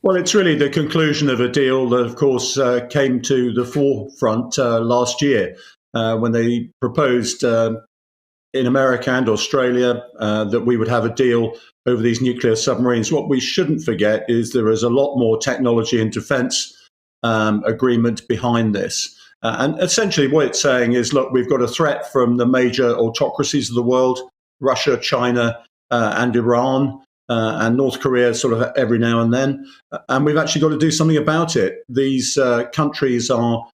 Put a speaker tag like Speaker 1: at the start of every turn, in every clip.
Speaker 1: Well, it's really the conclusion of a deal that, of course, came to the forefront last year when they proposed in America and Australia that we would have a deal over these nuclear submarines. What we shouldn't forget is there is a lot more technology and defense agreement behind this. And essentially what it's saying is, look, we've got a threat from the major autocracies of the world, Russia, China, and Iran. And North Korea sort of every now and then. And we've actually got to do something about it. These countries are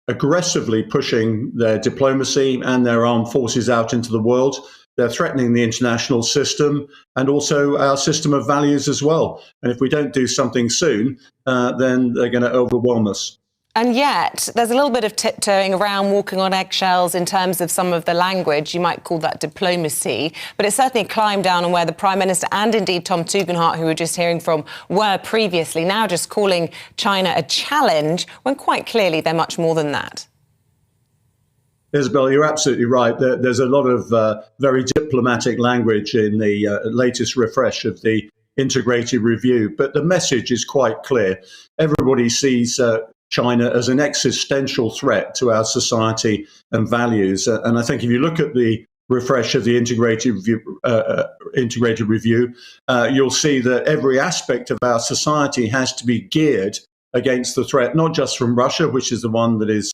Speaker 1: aggressively pushing their diplomacy and their armed forces out into the world. They're threatening the international system and also our system of values as well. And if we don't do something soon, then they're going to overwhelm us.
Speaker 2: And yet, there's a little bit of tiptoeing around, walking on eggshells in terms of some of the language. You might call that diplomacy, but it's certainly a climb down on where the Prime Minister and indeed Tom Tugendhat, who we were just hearing from, were previously, now just calling China a challenge, when quite clearly they're much more than that.
Speaker 1: Isabel, you're absolutely right. There's a lot of very diplomatic language in the latest refresh of the integrated review, but the message is quite clear. Everybody sees China as an existential threat to our society and values. And I think if you look at the refresh of the integrated review, you'll see that every aspect of our society has to be geared against the threat, not just from Russia, which is the one that is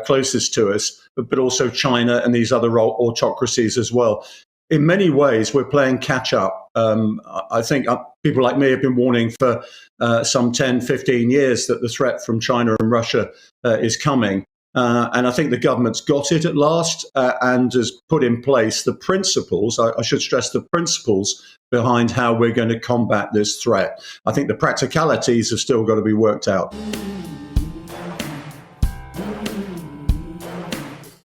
Speaker 1: closest to us, but also China and these other autocracies as well. In many ways, we're playing catch up. I think people like me have been warning for some 10, 15 years that the threat from China and Russia is coming. And I think the government's got it at last and has put in place the principles, I should stress the principles behind how we're going to combat this threat. I think the practicalities have still got to be worked out.